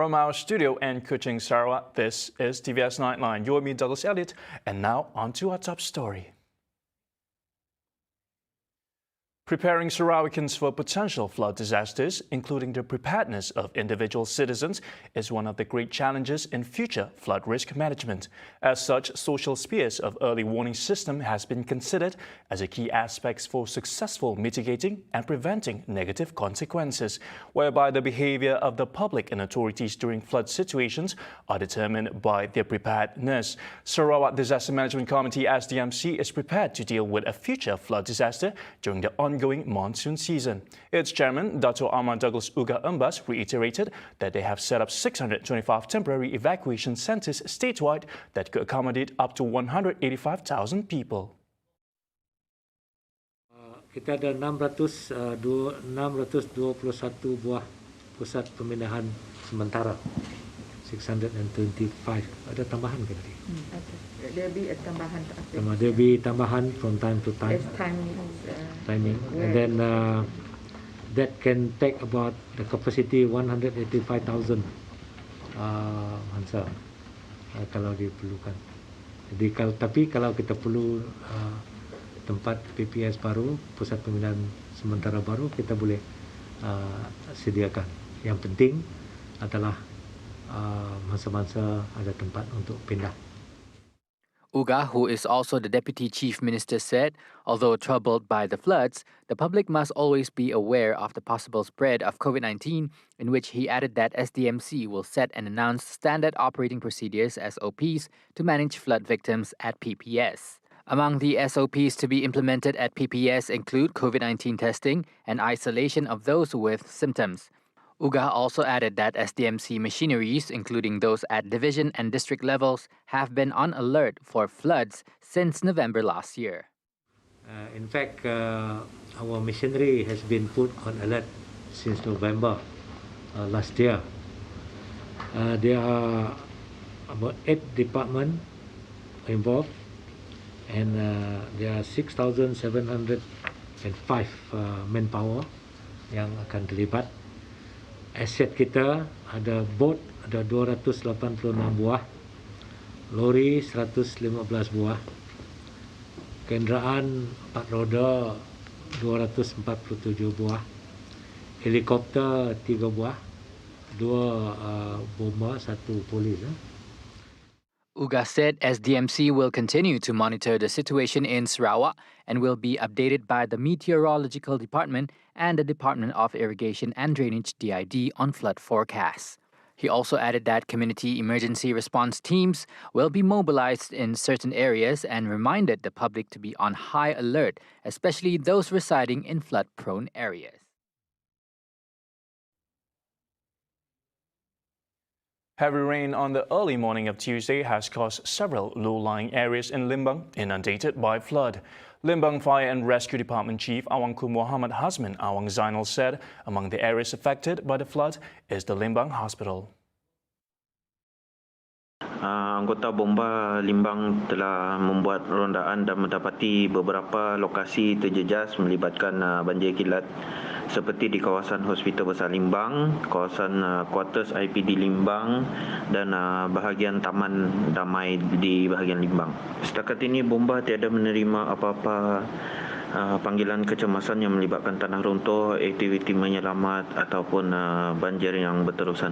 From our studio in Kuching, Sarawak, this is TVs Nightline. You're me, Douglas Elliott, and now on to our top story. Preparing Sarawakians for potential flood disasters, including the preparedness of individual citizens, is one of the great challenges in future flood risk management. As such, social spheres of early warning system has been considered as a key aspect for successful mitigating and preventing negative consequences, whereby the behavior of the public and authorities during flood situations are determined by their preparedness. Sarawak Disaster Management Committee (SDMC) is prepared to deal with a future flood disaster during the ongoing monsoon season. Its chairman, Dato' Ahmad Douglas Uga Umbas, reiterated that they have set up 625 temporary evacuation centres statewide that could accommodate up to 185,000 people. Kita ada 621 buah pusat pemindahan sementara. 625. Ada tambahan ke tadi? There will be a tambahan. There will be tambahan from time to time. There's timing. And then that can take about the capacity 185,000 Hansa kalau diperlukan. Jadi kalau kita perlu tempat PPS baru, pusat pemindahan sementara baru, kita boleh sediakan. Yang penting adalah masa-masa ada tempat untuk pindah. Uga, who is also the Deputy Chief Minister, said, although troubled by the floods, the public must always be aware of the possible spread of COVID-19, in which he added that SDMC will set and announce standard operating procedures (SOPs) to manage flood victims at PPS. Among the SOPs to be implemented at PPS include COVID-19 testing and isolation of those with symptoms. Uga also added that SDMC machineries, including those at division and district levels, have been on alert for floods since November last year. In fact, our machinery has been put on alert since November last year. There are about 8 departments involved, and there are 6,705 manpower yang akan terlibat. Aset kita ada boat ada 286 buah, lori 115 buah, kenderaan 4 roda 247 buah, helikopter 3 buah, 2 bomba, 1 polis. Uga said SDMC will continue to monitor the situation in Sarawak and will be updated by the Meteorological Department and the Department of Irrigation and Drainage (DID) on flood forecasts. He also added that community emergency response teams will be mobilized in certain areas and reminded the public to be on high alert, especially those residing in flood-prone areas. Heavy rain on the early morning of Tuesday has caused several low-lying areas in Limbang inundated by flood. Limbang Fire and Rescue Department Chief Awangku Muhammad Hasmin Awang Zainal said among the areas affected by the flood is the Limbang Hospital. Anggota bomba Limbang telah membuat rondaan dan mendapati beberapa lokasi terjejas melibatkan banjir kilat seperti di kawasan Hospital Besar Limbang, kawasan Quarters IPD Limbang dan bahagian Taman Damai di bahagian Limbang. Setakat ini bomba tiada menerima apa-apa panggilan kecemasan yang melibatkan tanah runtuh, aktiviti menyelamat ataupun banjir yang berterusan.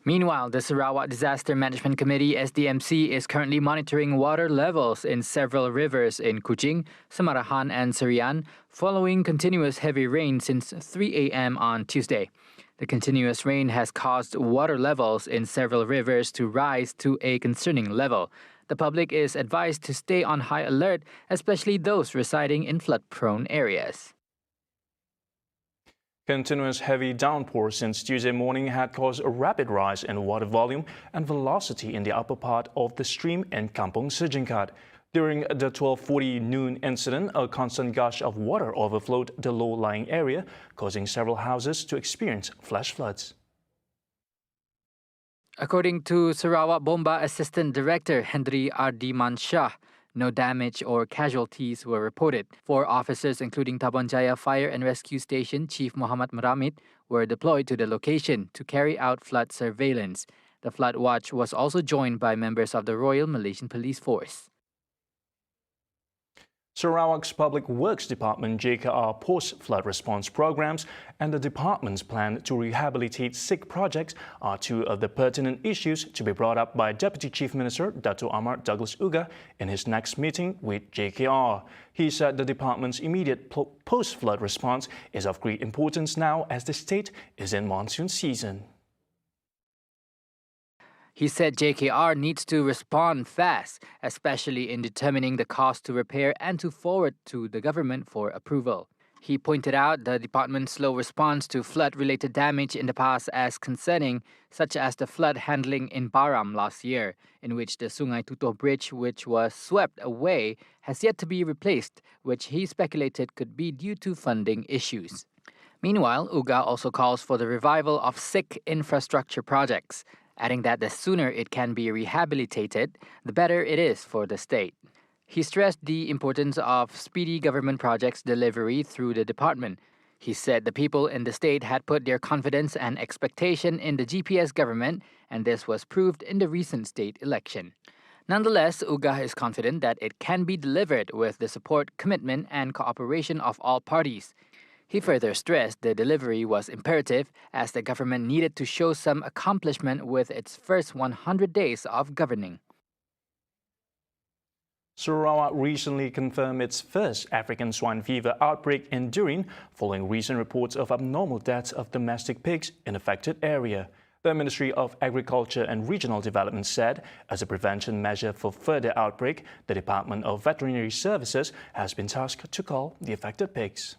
Meanwhile, the Sarawak Disaster Management Committee (SDMC) is currently monitoring water levels in several rivers in Kuching, Samarahan and Serian following continuous heavy rain since 3 a.m. on Tuesday. The continuous rain has caused water levels in several rivers to rise to a concerning level. The public is advised to stay on high alert, especially those residing in flood-prone areas. Continuous heavy downpour since Tuesday morning had caused a rapid rise in water volume and velocity in the upper part of the stream in Kampung SEJINGKAT. During the 12:40 noon incident, a constant gush of water overflowed the low-lying area, causing several houses to experience flash floods. According to Sarawak Bomba Assistant Director Hendry Ardiman Shah, No damage or casualties were reported. 4 officers, including Tabon Jaya Fire and Rescue Station Chief Muhammad Meramit, were deployed to the location to carry out flood surveillance. The flood watch was also joined by members of the Royal Malaysian Police Force. Sarawak's Public Works Department JKR post-flood response programs and the department's plan to rehabilitate sick projects are 2 of the pertinent issues to be brought up by Deputy Chief Minister Dato' Ahmad Douglas Uga in his next meeting with JKR. He said the department's immediate post-flood response is of great importance now as the state is in monsoon season. He said JKR needs to respond fast, especially in determining the cost to repair and to forward to the government for approval. He pointed out the department's slow response to flood-related damage in the past as concerning, such as the flood handling in Baram last year, in which the Sungai Tutoh Bridge, which was swept away, has yet to be replaced, which he speculated could be due to funding issues. Meanwhile, Uga also calls for the revival of sick infrastructure projects, adding that the sooner it can be rehabilitated, the better it is for the state. He stressed the importance of speedy government projects delivery through the department. He said the people in the state had put their confidence and expectation in the GPS government, and this was proved in the recent state election. Nonetheless, Uga is confident that it can be delivered with the support, commitment, and cooperation of all parties. He further stressed the delivery was imperative as the government needed to show some accomplishment with its first 100 days of governing. Sarawak recently confirmed its first African swine fever outbreak in Durin following recent reports of abnormal deaths of domestic pigs in affected area. The Ministry of Agriculture and Regional Development said, as a prevention measure for further outbreak, the Department of Veterinary Services has been tasked to cull the affected pigs.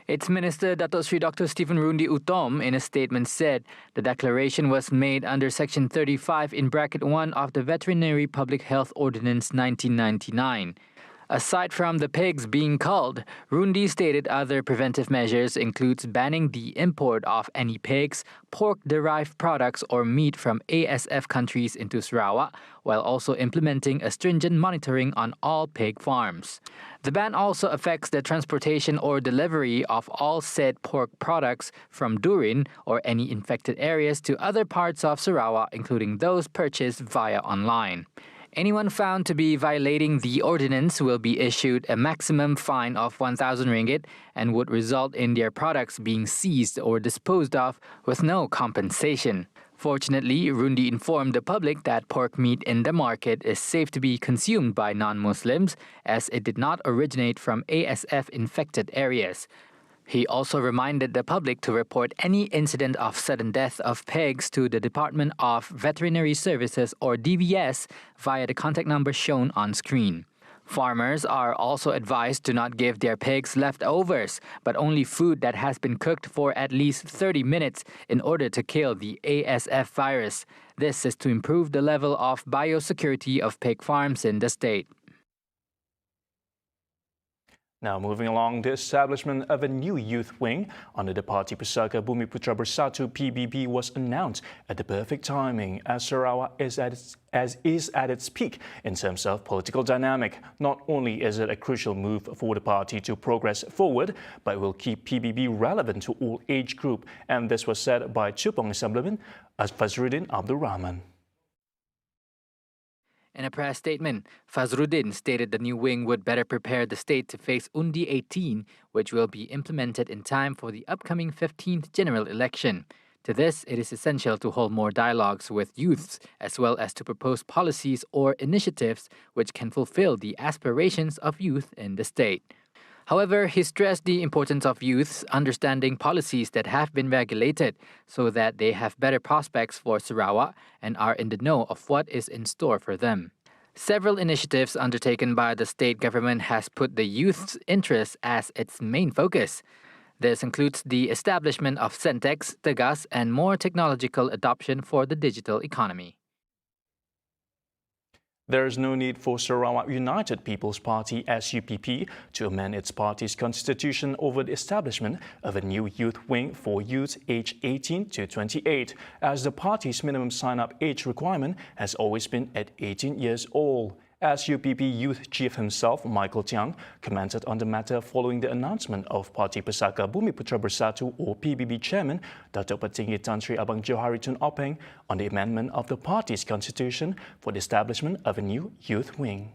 Its Minister Dato' Sri Dr. Stephen Rundi Utom in a statement said the declaration was made under Section 35 in bracket 1 of the Veterinary Public Health Ordinance 1999. Aside from the pigs being culled, Rundi stated other preventive measures includes banning the import of any pigs, pork-derived products or meat from ASF countries into Sarawak, while also implementing a stringent monitoring on all pig farms. The ban also affects the transportation or delivery of all said pork products from Durin or any infected areas to other parts of Sarawak, including those purchased via online. Anyone found to be violating the ordinance will be issued a maximum fine of 1,000 ringgit and would result in their products being seized or disposed of with no compensation. Fortunately, Rundi informed the public that pork meat in the market is safe to be consumed by non-Muslims as it did not originate from ASF-infected areas. He also reminded the public to report any incident of sudden death of pigs to the Department of Veterinary Services or DVS via the contact number shown on screen. Farmers are also advised to not give their pigs leftovers, but only food that has been cooked for at least 30 minutes in order to kill the ASF virus. This is to improve the level of biosecurity of pig farms in the state. Now moving along, the establishment of a new youth wing under the Parti Pusaka Bumiputra Bersatu PBB was announced at the perfect timing as Sarawak is at its peak in terms of political dynamic. Not only is it a crucial move for the party to progress forward, but it will keep PBB relevant to all age group. And this was said by Chupong Assemblyman Fazruddin Abdul Rahman. In a press statement, Fazruddin stated the new wing would better prepare the state to face Undi 18, which will be implemented in time for the upcoming 15th general election. To this, it is essential to hold more dialogues with youths, as well as to propose policies or initiatives which can fulfill the aspirations of youth in the state. However, he stressed the importance of youths understanding policies that have been regulated so that they have better prospects for Sarawak and are in the know of what is in store for them. Several initiatives undertaken by the state government has put the youth's interests as its main focus. This includes the establishment of Sentex, Tegas, and more technological adoption for the digital economy. There is no need for Sarawak United People's Party (SUPP) to amend its party's constitution over the establishment of a new youth wing for youths aged 18 to 28, as the party's minimum sign-up age requirement has always been at 18 years old. SUPP Youth Chief himself, Michael Tiang, commented on the matter following the announcement of Parti Pesaka Bumiputra Bersatu or PBB Chairman Datuk Petinggi Tan Sri Abang Johari Tun Openg on the amendment of the party's constitution for the establishment of a new youth wing.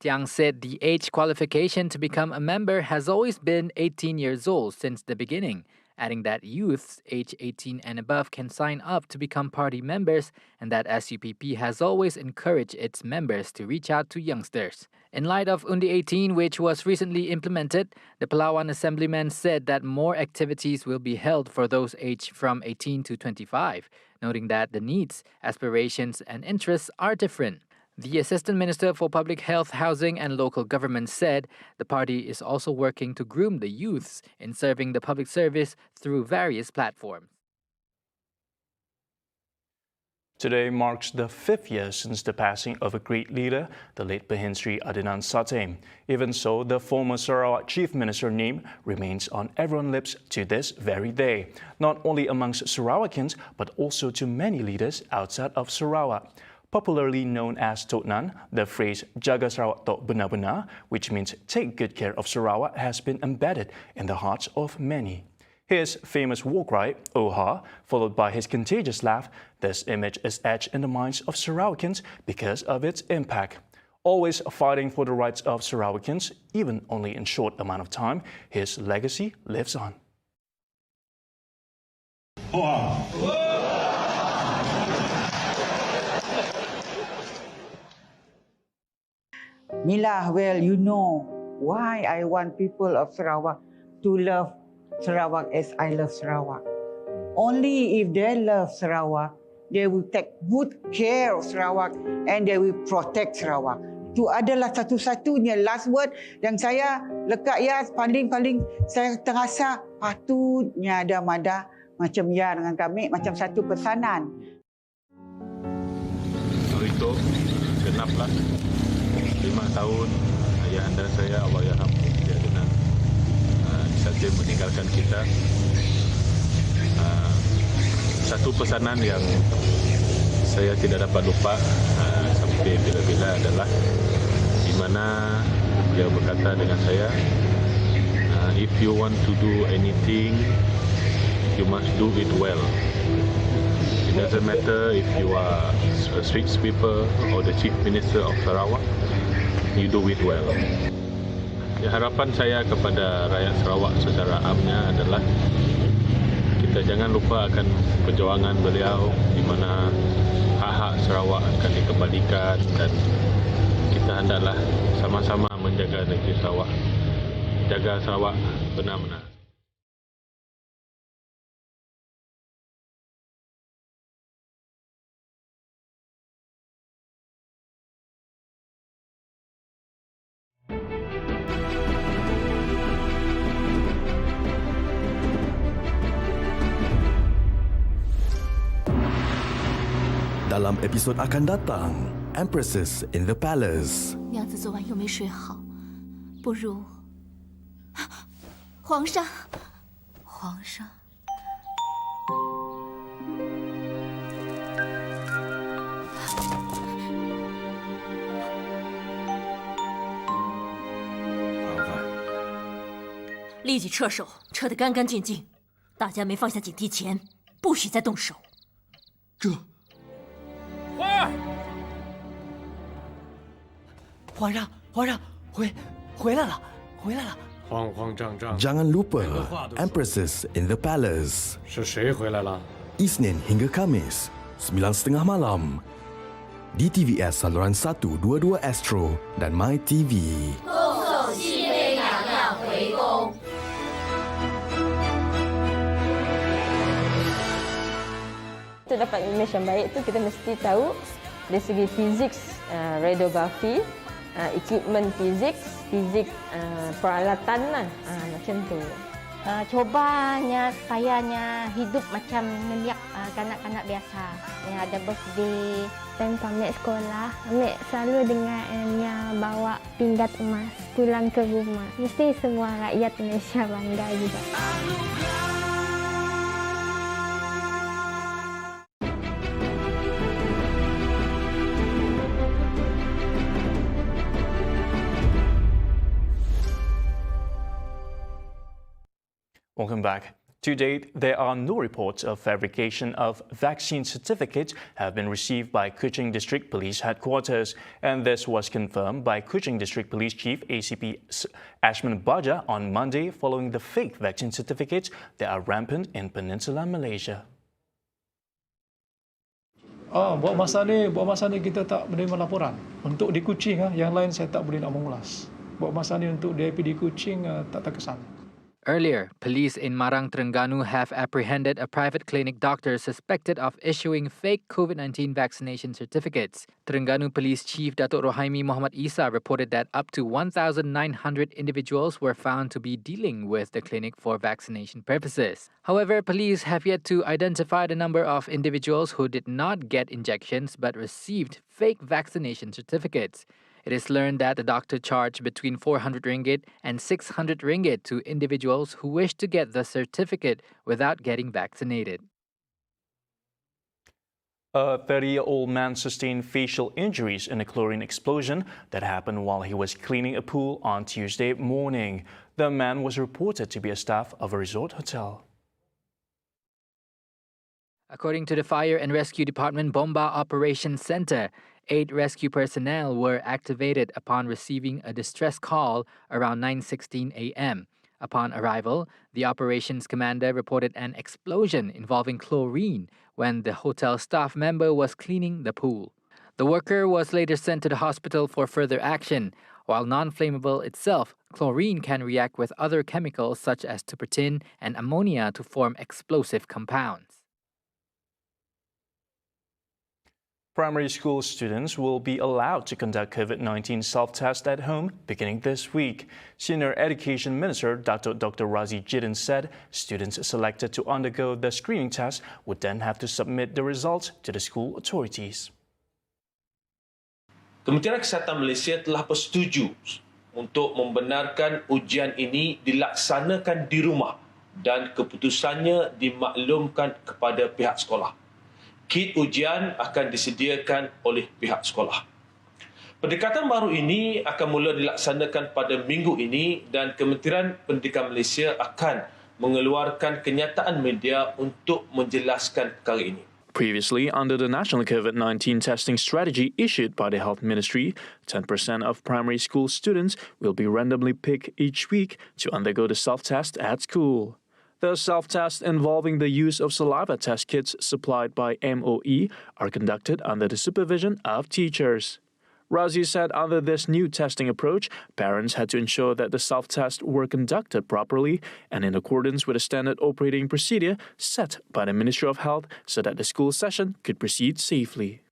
Tiang said the age qualification to become a member has always been 18 years old since the beginning, adding that youths aged 18 and above can sign up to become party members and that SUPP has always encouraged its members to reach out to youngsters. In light of Undi 18, which was recently implemented, the Palawan Assemblyman said that more activities will be held for those aged from 18 to 25, noting that the needs, aspirations and interests are different. The Assistant Minister for Public Health, Housing and Local Government said the party is also working to groom the youths in serving the public service through various platforms. Today marks the 5th year since the passing of a great leader, the late Bahin Sri Adinan Satay. Even so, the former Sarawak Chief Minister name remains on everyone's lips to this very day, not only amongst Sarawakians but also to many leaders outside of Sarawak. Popularly known as Totnan, the phrase Jaga Sarawak Tok Benar-Benar, which means take good care of Sarawak, has been embedded in the hearts of many. His famous war cry, Oha, followed by his contagious laugh, this image is etched in the minds of Sarawakians because of its impact. Always fighting for the rights of Sarawakians, even only in short amount of time, his legacy lives on. Mila, well, you know why I want people of Sarawak to love Sarawak as I love Sarawak. Only if they love Sarawak, they will take good care of Sarawak and they will protect Sarawak. Itu adalah satu-satunya last word yang saya lekat ya, paling-paling saya terasa patutnya ada mada macam ya dengan kami, macam satu pesanan. Hari itu genaplah 5 tahun ayah anda saya Allahyarham dia dengan saja meninggalkan kita. Satu pesanan yang saya tidak dapat lupa sampai bila-bila adalah di mana beliau berkata dengan saya, if you want to do anything, you must do it well. It doesn't matter if you are a street sweeper or the Chief Minister of Sarawak, you do it well. Ya, harapan saya kepada rakyat Sarawak secara amnya adalah kita jangan lupa akan perjuangan beliau di mana hak-hak Sarawak akan dikembalikan dan kita hendaklah sama-sama menjaga negeri Sarawak, jaga Sarawak benar-benar. Dalam episod akan datang, Empresses in the Palace. 娘子昨晚又没睡好，不如……皇上，皇上，立即撤手，撤得干干净净。大家没放下警惕钳，不许再动手。这。 皇上，皇上，回来了，回来了！慌慌张张。 Jangan lupa Empresses in the Palace. 是谁回来了？ Isnin hingga Khamis, 9:30 malam. Di TVS saluran 122 Astro dan My TV. 恭送熹妃娘娘回宫。 Untuk dapat imej yang baik tu kita mesti tahu dari segi fizik, radiografi, equipment fizik peralatan lah, macam tu. Cobanya, payahnya hidup macam melihat kanak-kanak biasa yang ada birthday. Dan pamit sekolah, ambil selalu dengan yang bawa pinggan emas pulang ke rumah. Mesti semua rakyat Malaysia bangga juga. Welcome back. To date, there are no reports of fabrication of vaccine certificates have been received by Kuching District Police Headquarters, and this was confirmed by Kuching District Police Chief ACP Ashman Baja on Monday following the fake vaccine certificates that are rampant in Peninsular Malaysia. Buat masa ni kita tak menerima laporan. Untuk di Kuching, yang lain saya tak boleh nak mengulas. Buat masa ni untuk DAP di Kuching tak terkesan. Earlier, police in Marang, Terengganu have apprehended a private clinic doctor suspected of issuing fake COVID-19 vaccination certificates. Terengganu Police Chief Datuk Rohaimi Muhammad Isa reported that up to 1,900 individuals were found to be dealing with the clinic for vaccination purposes. However, police have yet to identify the number of individuals who did not get injections but received fake vaccination certificates. It is learned that the doctor charged between 400 ringgit and 600 ringgit to individuals who wish to get the certificate without getting vaccinated. A 30-year-old man sustained facial injuries in a chlorine explosion that happened while he was cleaning a pool on Tuesday morning. The man was reported to be a staff of a resort hotel. According to the Fire and Rescue Department Bomba Operations Center, 8 rescue personnel were activated upon receiving a distress call around 9:16 a.m. Upon arrival, the operations commander reported an explosion involving chlorine when the hotel staff member was cleaning the pool. The worker was later sent to the hospital for further action. While non-flammable itself, chlorine can react with other chemicals such as turpentine and ammonia to form explosive compounds. Primary school students will be allowed to conduct COVID-19 self-test at home beginning this week. Senior Education Minister Dr. Razi Jidin said students selected to undergo the screening test would then have to submit the results to the school authorities. Kementerian Kesihatan Malaysia telah bersetuju untuk membenarkan ujian ini dilaksanakan di rumah dan keputusannya dimaklumkan kepada pihak sekolah. Kit ujian akan disediakan oleh pihak sekolah. Pendekatan baru ini akan mula dilaksanakan pada minggu ini dan Kementerian Pendidikan Malaysia akan mengeluarkan kenyataan media untuk menjelaskan perkara ini. Previously, under the National COVID-19 testing strategy issued by the Health Ministry, 10% of primary school students will be randomly picked each week to undergo the self-test at school. The self-tests involving the use of saliva test kits supplied by MOE are conducted under the supervision of teachers. Razi said under this new testing approach, parents had to ensure that the self-tests were conducted properly and in accordance with a standard operating procedure set by the Ministry of Health so that the school session could proceed safely.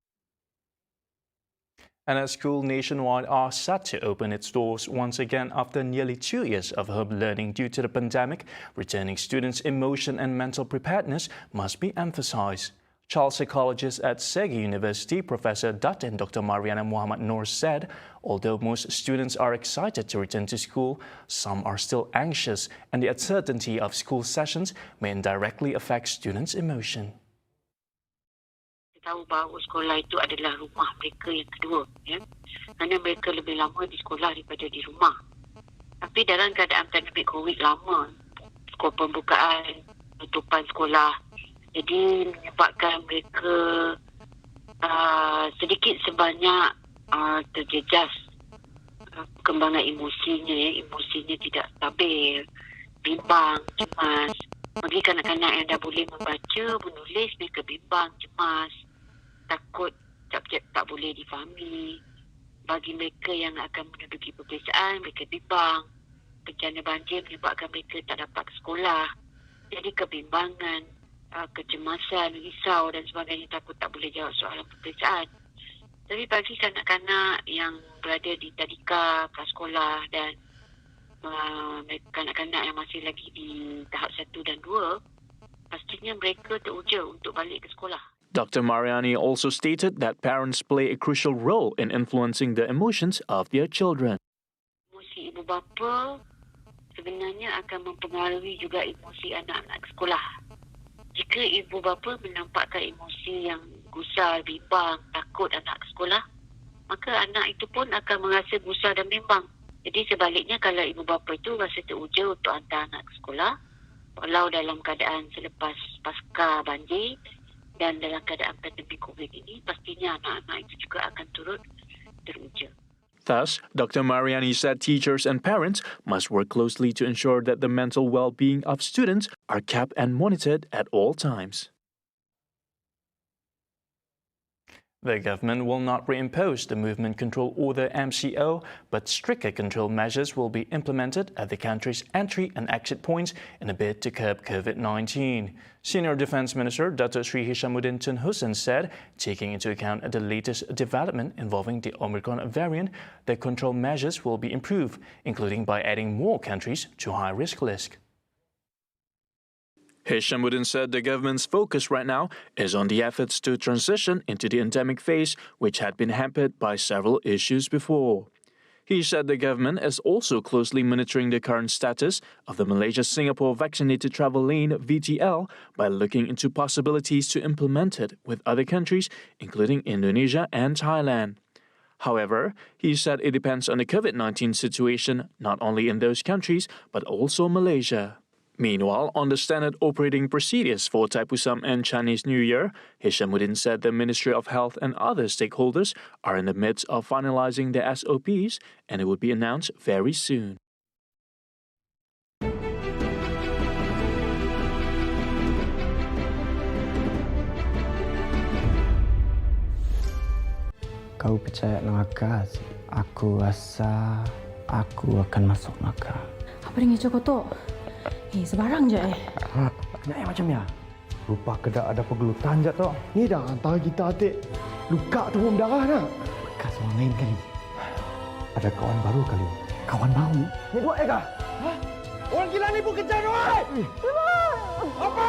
And as schools nationwide are set to open its doors once again after nearly 2 years of home learning due to the pandemic, returning students' emotion and mental preparedness must be emphasized. Child psychologist at SEJINKAT University, Professor Datin Dr. Mariana Muhammad Noor said, although most students are excited to return to school, some are still anxious and the uncertainty of school sessions may indirectly affect students' emotion. Tahu bahawa sekolah itu adalah rumah mereka yang kedua, ya. Kerana mereka lebih lama di sekolah daripada di rumah. Tapi dalam keadaan pandemik COVID lama, skor pembukaan, tutupan sekolah, jadi menyebabkan mereka sedikit sebanyak terjejas perkembangan emosinya, ya. Emosinya tidak stabil, bimbang, cemas. Bagi kanak-kanak yang dah boleh membaca, menulis, mereka bimbang, cemas, takut subjek tak boleh difahami. Bagi mereka yang akan menduduki peperiksaan, mereka bimbang. Bencana banjir menyebabkan mereka tak dapat ke sekolah. Jadi kebimbangan, kecemasan, risau dan sebagainya, takut tak boleh jawab soalan peperiksaan. Tapi bagi kanak-kanak yang berada di tadika, prasekolah dan kanak-kanak yang masih lagi di tahap 1 dan 2, pastinya mereka teruja untuk balik ke sekolah. Dr. Mariani also stated that parents play a crucial role in influencing the emotions of their children. Emosi ibu bapa sebenarnya akan mempengaruhi juga emosi anak-anak sekolah. Jika ibu bapa menampakkan emosi yang gusar, bimbang, takut anak sekolah, maka anak itu pun akan merasa gusar dan bimbang. Jadi sebaliknya, kalau ibu bapa itu rasa teruja untuk hantar anak ke sekolah, walau dalam keadaan selepas pasca banjir dan dalam keadaan pandemik COVID ini, pastinya anak-anak itu juga akan turut teruja. Thus, Dr. Mariani said teachers and parents must work closely to ensure that the mental well-being of students are kept and monitored at all times. The government will not reimpose the Movement Control Order MCO, but stricter control measures will be implemented at the country's entry and exit points in a bid to curb COVID-19. Senior Defence Minister Dr. Sri Hishamuddin Tun Hussein said, taking into account the latest development involving the Omicron variant, the control measures will be improved, including by adding more countries to high-risk list. Hishamuddin said the government's focus right now is on the efforts to transition into the endemic phase, which had been hampered by several issues before. He said the government is also closely monitoring the current status of the Malaysia-Singapore Vaccinated Travel Lane (VTL) by looking into possibilities to implement it with other countries, including Indonesia and Thailand. However, he said it depends on the COVID-19 situation not only in those countries but also Malaysia. Meanwhile, on the standard operating procedures for Thaipusam and Chinese New Year, Hishamuddin said the Ministry of Health and other stakeholders are in the midst of finalizing the SOPs and it would be announced very soon. Kau percaya dengan akak? Aku rasa aku akan masuk neraka. Apa dengan cokot tu? Sebarang je Kenapa macam ya? Rupa kedak ada pergelutan je tu. Ni dah antara kita atik. Luka turun darah nak. Bekas orang lain kali. Ada kawan baru kali. Kawan baru? Ni dua kah? Hah? Orang gila ni pun kejar dua. Apa?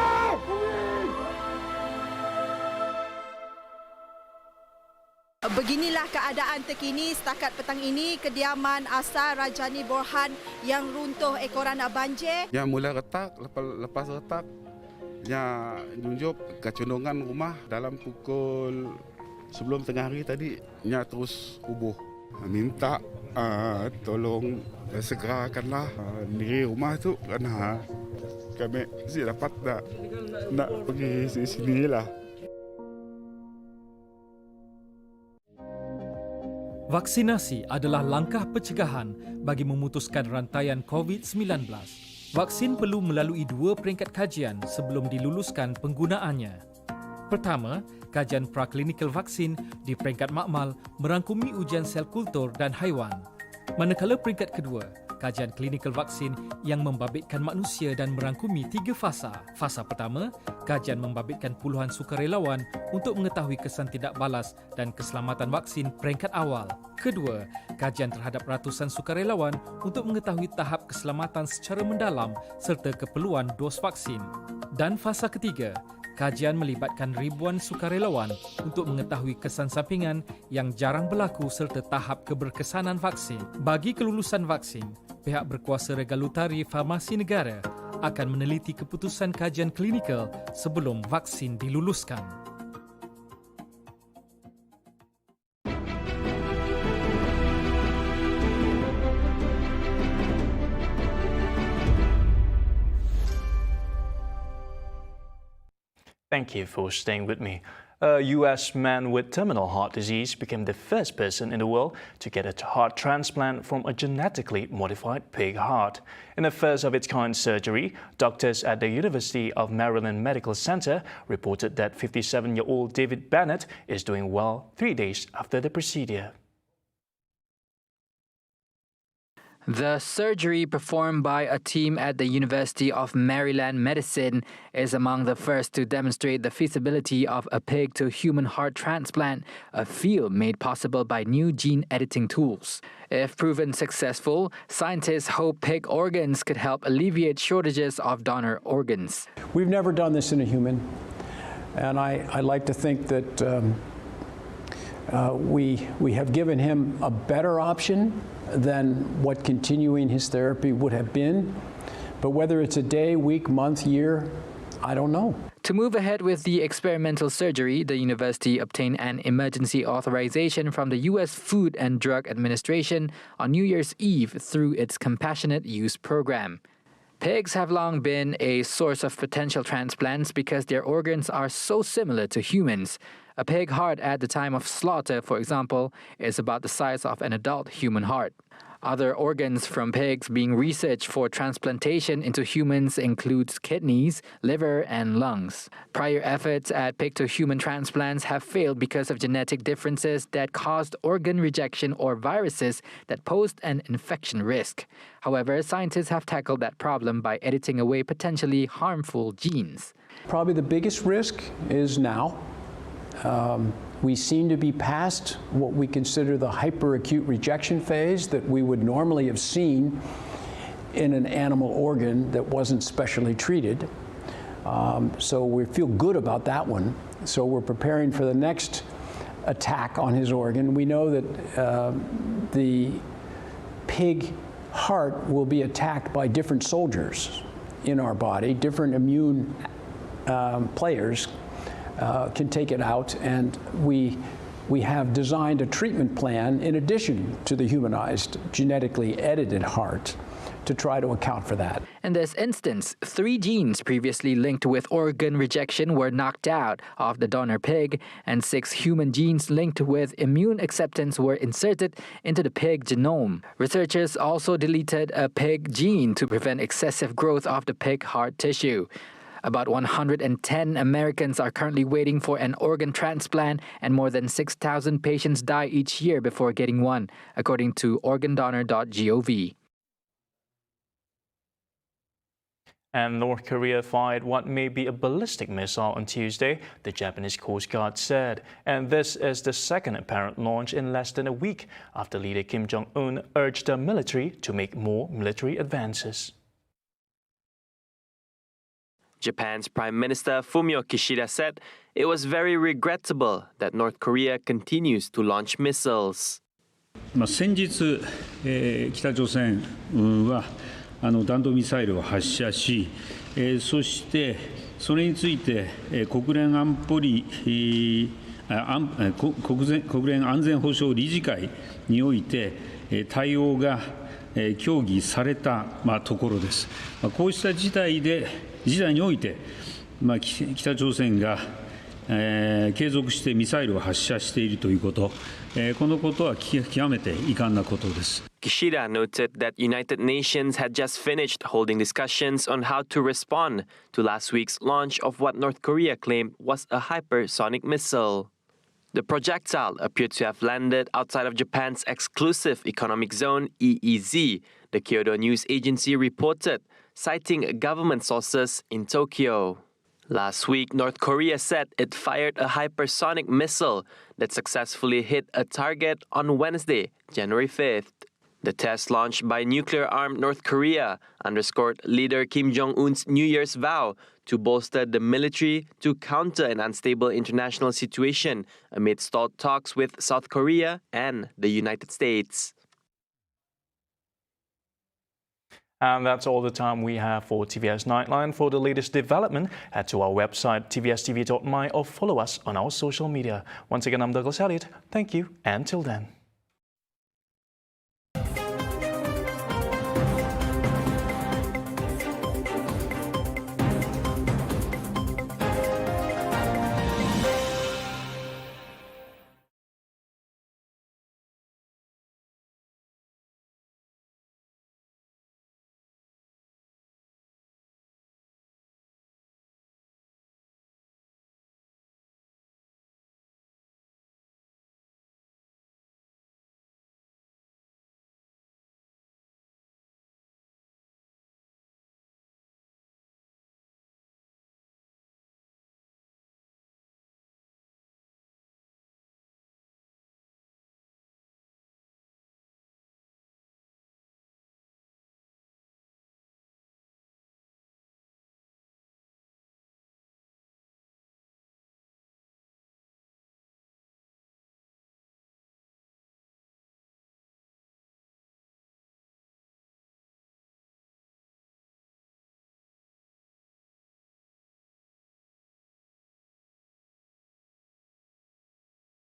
Beginilah keadaan terkini setakat petang ini kediaman Asar Rajani Borhan yang runtuh ekoran banjir. Yang mula retak, lepas retak, yang junjuk kecondongan rumah dalam pukul sebelum tengah hari tadi, yang terus rubuh. Minta tolong segerakanlah diri rumah tu kerana kami mesti dapat nak pergi sini lah. Vaksinasi adalah langkah pencegahan bagi memutuskan rantaian COVID-19. Vaksin perlu melalui 2 peringkat kajian sebelum diluluskan penggunaannya. Pertama, kajian praklinikal vaksin di peringkat makmal merangkumi ujian sel kultur dan haiwan. Manakala peringkat kedua, kajian klinikal vaksin yang membabitkan manusia dan merangkumi 3 fasa. Fasa pertama, kajian membabitkan puluhan sukarelawan untuk mengetahui kesan tidak balas dan keselamatan vaksin peringkat awal. Kedua, kajian terhadap ratusan sukarelawan untuk mengetahui tahap keselamatan secara mendalam serta keperluan dos vaksin. Dan fasa ketiga, kajian melibatkan ribuan sukarelawan untuk mengetahui kesan sampingan yang jarang berlaku serta tahap keberkesanan vaksin. Bagi kelulusan vaksin, pihak berkuasa regulatory farmasi negara akan meneliti keputusan kajian klinikal sebelum vaksin diluluskan. Thank you for staying with me. A US man with terminal heart disease became the first person in the world to get a heart transplant from a genetically modified pig heart. In the first of its kind surgery, doctors at the University of Maryland Medical Center reported that 57-year-old David Bennett is doing well 3 days after the procedure. The surgery performed by a team at the University of Maryland Medicine is among the first to demonstrate the feasibility of a pig-to-human heart transplant, a field made possible by new gene editing tools. If proven successful, scientists hope pig organs could help alleviate shortages of donor organs. We've never done this in a human, and I like to think that we have given him a better option than what continuing his therapy would have been. But whether it's a day, week, month, year, I don't know. To move ahead with the experimental surgery, the university obtained an emergency authorization from the U.S. Food and Drug Administration on New Year's Eve through its compassionate use program. Pigs have long been a source of potential transplants because their organs are so similar to humans. A pig heart at the time of slaughter, for example, is about the size of an adult human heart. Other organs from pigs being researched for transplantation into humans includes kidneys, liver, and lungs. Prior efforts at pig-to-human transplants have failed because of genetic differences that caused organ rejection or viruses that posed an infection risk. However, scientists have tackled that problem by editing away potentially harmful genes. Probably the biggest risk is now. We seem to be past what we consider the hyperacute rejection phase that we would normally have seen in an animal organ that wasn't specially treated. So we feel good about that one. So we're preparing for the next attack on his organ. We know that the pig heart will be attacked by different soldiers in our body, different immune players can take it out, and we have designed a treatment plan in addition to the humanized, genetically edited heart to try to account for that. In this instance, 3 genes previously linked with organ rejection were knocked out of the donor pig, and 6 human genes linked with immune acceptance were inserted into the pig genome. Researchers also deleted a pig gene to prevent excessive growth of the pig heart tissue. About 110 Americans are currently waiting for an organ transplant, and more than 6,000 patients die each year before getting one, according to organdonor.gov. And North Korea fired what may be a ballistic missile on Tuesday, the Japanese Coast Guard said. And this is the second apparent launch in less than a week after leader Kim Jong-un urged the military to make more military advances. Japan's Prime Minister Fumio Kishida said it was very regrettable that North Korea continues to launch missiles. 先日、北朝鮮は弾道ミサイルを発射し、そしてそれについて国連安全保障理事会において対応が協議されたところです。こうした事態において、北朝鮮が継続してミサイルを発射しているということ、このことは極めて遺憾なことです。Kishida noted that United Nations had just finished holding discussions on how to respond to last week's launch of what North Korea claimed was a hypersonic missile. The projectile appeared to have landed outside of Japan's exclusive economic zone, EEZ, the Kyodo News Agency reported, citing government sources in Tokyo. Last week, North Korea said it fired a hypersonic missile that successfully hit a target on Wednesday, January 5th. The test launched by nuclear-armed North Korea underscored leader Kim Jong-un's New Year's vow to bolster the military to counter an unstable international situation amid stalled talks with South Korea and the United States. And that's all the time we have for TVS Nightline. For the latest development, head to our website, TVSTVMY, or follow us on our social media. Once again, I'm Douglas Elliott. Thank you, and till then.